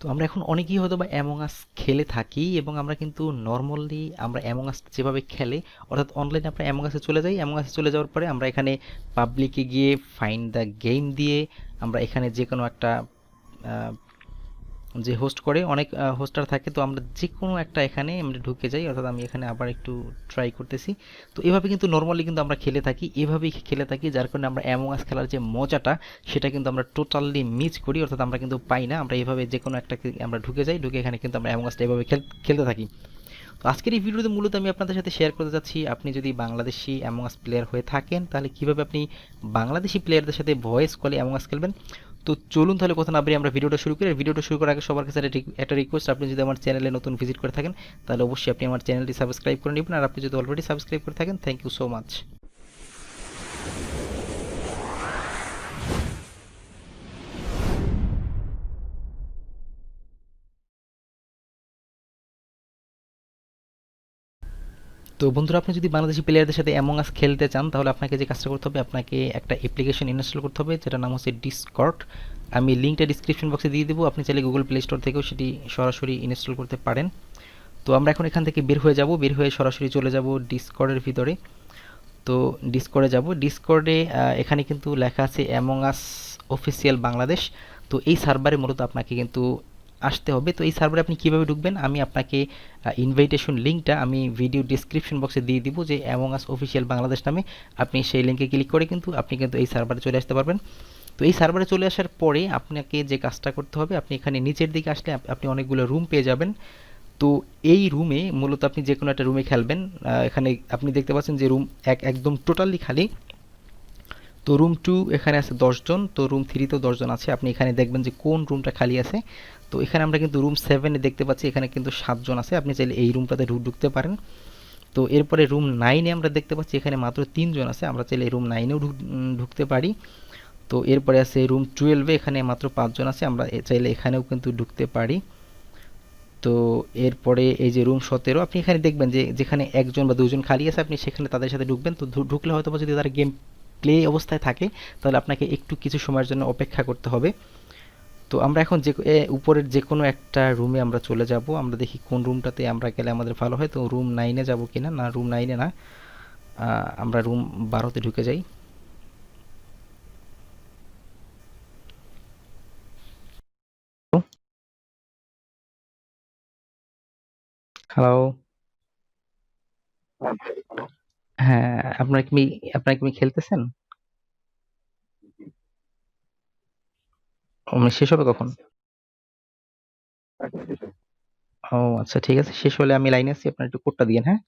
তো আমরা এখন অনেকেই হয়তো বা অ্যামং আস খেলে থাকি এবং আমরা কিন্তু নর্মালি আমরা অ্যামং আস যেভাবে খেলে অর্থাৎ অনলাইনে আমরা অ্যামং আসে চলে যাই, অ্যামং আসে চলে যাওয়ার পরে আমরা এখানে পাবলিকে গিয়ে ফাইন্ড দ্য গেম দিয়ে আমরা এখানে যে কোনো একটা যে হোস্ট করে অনেক হোস্টার থাকে, তো আমরা যে কোনো একটা এখানে আমরা ঢুকে যাই, অর্থাৎ আমি এখানে আবার একটু ট্রাই করতেছি। তো এভাবে কিন্তু নর্মালি কিন্তু আমরা খেলে থাকি, এভাবেই খেলে থাকি, যার কারণে আমরা অ্যামং আস খেলার যে মজাটা সেটা কিন্তু আমরা টোটালি মিস করি, অর্থাৎ আমরা কিন্তু পাই না। আমরা এভাবে যে কোনো একটা আমরা ঢুকে যাই, ঢুকে এখানে কিন্তু আমরা অ্যামং আসটা এভাবে খেলতে থাকি। তো আজকের এই ভিডিওতে মূলত আমি আপনাদের সাথে শেয়ার করতে যাচ্ছি, আপনি যদি বাংলাদেশি অ্যামং আস প্লেয়ার হয়ে থাকেন তাহলে কিভাবে আপনি বাংলাদেশি প্লেয়ারদের সাথে ভয়েস কলে অ্যামং আস খেলবেন। তো চলুন তাহলে কথা না বাড়িয়ে আমরা ভিডিওটা শুরু করি। আর ভিডিওটা শুরু করার আগে সবার কাছে একটা রিকোয়েস্ট, আপনি যদি আমার চ্যানেলে নতুন ভিজিট করে থাকেন তাহলে অবশ্যই আপনি আমার চ্যানেলটি সাবস্ক্রাইব করে নেবেন, আর আপনি যদি অলরেডি সাবস্ক্রাইব করে থাকেন থ্যাংক ইউ সো মাচ। তো বন্ধুরা, আপনি যদি বাংলাদেশি প্লেয়ারদের সাথে অ্যামং আস খেলতে চান তাহলে আপনাকে যে কাজটা করতে হবে, আপনাকে একটা অ্যাপ্লিকেশন ইনস্টল করতে হবে যেটার নাম হচ্ছে ডিসকর্ড। আমি লিঙ্কটা ডিসক্রিপশন বক্সে দিয়ে দেবো, আপনি চাইলে গুগল প্লে স্টোর থেকেও সেটি সরাসরি ইনস্টল করতে পারেন। তো আমরা এখন এখান থেকে বের হয়ে যাব, বের হয়ে সরাসরি চলে যাব ডিসকর্ডের ভিতরে। তো ডিসকর্ডে যাব, ডিসকর্ডে এখানে কিন্তু লেখা আছে অ্যামং আস অফিসিয়াল বাংলাদেশ। তো এই সার্ভারে মূলত আপনাকে কিন্তু আসতে হবে। তো এই সার্ভারে আপনি কিভাবে ঢুকবেন আমি আপনাকে ইনভাইটেশন লিঙ্কটা আমি ভিডিও ডিসক্রিপশন বক্সে দিয়ে দিব, যে অ্যামং আস অফিসিয়াল বাংলাদেশ নামে। আপনি সেই লিঙ্কে ক্লিক করে কিন্তু আপনি কিন্তু এই সার্ভারে চলে আসতে পারবেন। তো এই সার্ভারে চলে আসার পরে আপনাকে যে কাজটা করতে হবে, আপনি এখানে নিচের দিকে আসলে আপনি অনেকগুলো রুম পেয়ে যাবেন। তো এই রুমে মূলত আপনি যে কোনো একটা রুমে খেলবেন। এখানে আপনি দেখতে পাচ্ছেন যে রুম একদম টোটালি খালি। তো রুম টু এখানে আছে 10 জন, তো রুম থ্রিতেও 10 জন আছে, আপনি এখানে দেখবেন যে কোন রুমটা খালি আছে। তো এখানে আমরা কিন্তু রুম সেভেনে দেখতে পাচ্ছি এখানে কিন্তু 7 জন আছে, আপনি চাইলে এই রুমটাতে ঢুকতে পারেন। তো এরপরে রুম নাইনে আমরা দেখতে পাচ্ছি এখানে মাত্র 3 জন আছে, আমরা চাইলে এই রুম নাইনেও ঢুকতে পারি। তো এরপরে আছে রুম 12, এখানে মাত্র 5 জন আছে, আমরা চাইলে এখানেও কিন্তু ঢুকতে পারি। তো এরপরে এই যে রুম 17, আপনি এখানে দেখবেন যে যেখানে 1 জন বা 2 জন খালি আছে আপনি সেখানে তাদের সাথে ঢুকবেন। তো ঢুকলে হয়তো যদি তারা গেম প্লে অবস্থায় থাকে তাহলে আপনাকে একটু কিছু সময়ের জন্য অপেক্ষা করতে হবে। তো আমরা এখন উপরের যে কোনো একটা রুমে আমরা চলে যাব, আমরা দেখি কোন রুমটাতে আমরা গেলে আমাদের ভালো হয়। তো রুম নাইনে যাব কিনা, না রুম নাইনে না, আমরা রুম 12তে ঢুকে যাই। হ্যালো। হ্যাঁ, আপনারা কি খেলতেছেন? শেষ হবে কখন? ও আচ্ছা, ঠিক আছে, শেষ হলে আমি লাইনে আছি, আপনার একটু কোডটা দিয়েন, হ্যাঁ।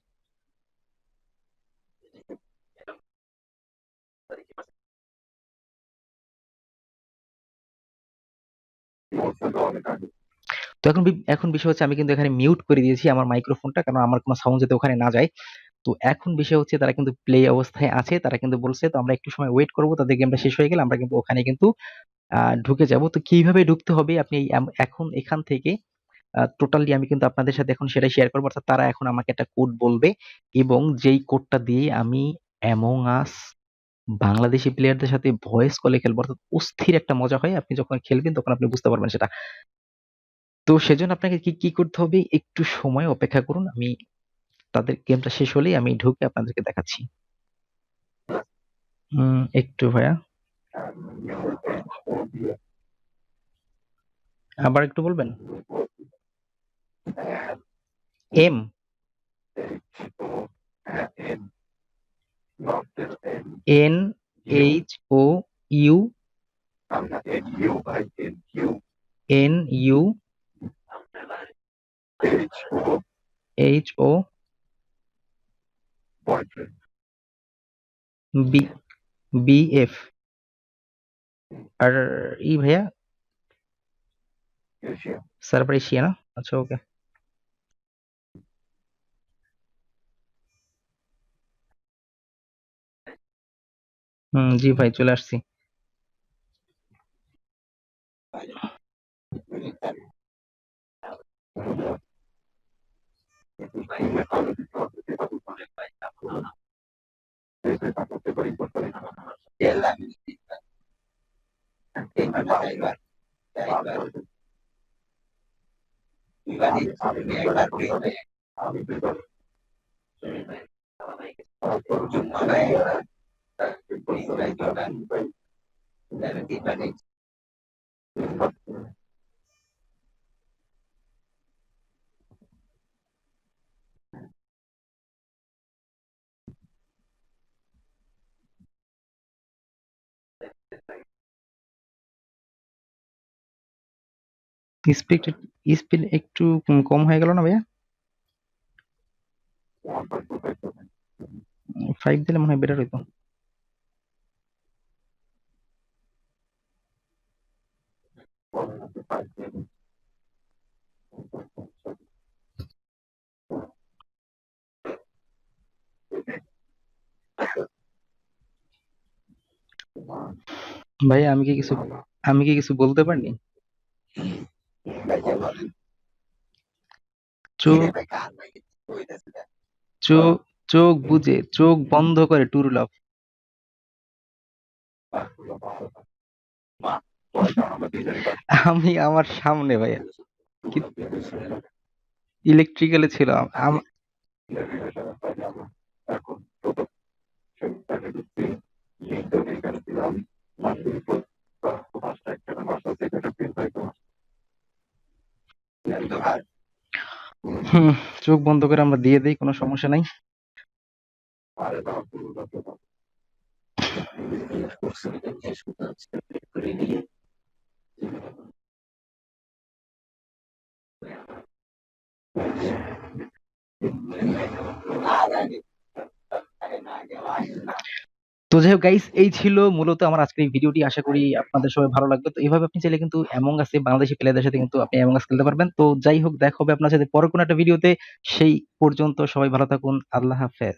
তো এখন বিষয় হচ্ছে আমি কিন্তু এখানে মিউট করে দিয়েছি আমার মাইক্রোফোনটা, কারণ আমার কোনো সাউন্ড যাতে ওখানে না যায়। তো এখন বিষয় হচ্ছে তারা কিন্তু প্লে অবস্থায় আছে, তারা কিন্তু বলছে, তো আমরা একটু সময় ওয়েট করব, তাদের গেমটা শেষ হয়ে গেলে আমরা কিন্তু ওখানে কিন্তু ঢুকে যাব। তো কিভাবে ঢুকতে হবে আপনি এখন এখান থেকে টোটালি আমি কিন্তু আপনাদের সাথে এখন সেটাই শেয়ার করবো, অর্থাৎ তারা এখন আমাকে একটা কোড বলবে এবং যেই কোডটা দিয়ে আমি অ্যামং আস বাংলাদেশি প্লেয়ারদের সাথে ভয়েস কলে খেলবো, অর্থাৎ অস্থির একটা মজা হয়। আপনি যখন খেলবেন তখন আপনি বুঝতে পারবেন সেটা। তো সেজন্য আপনাকে কি কি করতে হবে, একটু সময় অপেক্ষা করুন, আমি তাদের গেমটা শেষ হলেই আমি ঢুকে আপনাদেরকে দেখাচ্ছি। একটু ভাইয়া, আবার একটু বলবেন। M, N, H O U, N U, H O B, B F. আর ভাইয়া, সার্ভার এশিয়া না? আচ্ছা, ওকে। জি ভাই, চলে আসছি। স্পিড স্পিড একটু কম হয়ে গেল না ভাইয়া? 5 দিলে মনে হয় বেটার হইতো। ভাইয়া আমি কি কিছু বলতে পারি? চোখ চোখ চোখ বুজে চোখ বন্ধ করে টুরু লাভ। আমি আমার সামনে ভাইয়া, ইলেকট্রিক্যালে ছিল। হুম, চোখ বন্ধ করে আমরা দিয়ে দেই, কোনো সমস্যা নাই। তো যাই হোক গাইস, এই ছিল মূলত আমার আজকের এই ভিডিওটি। আশা করি আপনাদের সবাই ভালো লাগবে। তো এভাবে আপনি চাইলে কিন্তু অ্যামং আস বাংলাদেশি প্লেয়ারদের সাথে কিন্তু আপনি অ্যামং আস খেলতে পারবেন। তো যাই হোক, দেখা হবে আপনার সাথে পরে কোনো একটা ভিডিওতে। সেই পর্যন্ত সবাই ভালো থাকুন। আল্লাহ হাফেজ।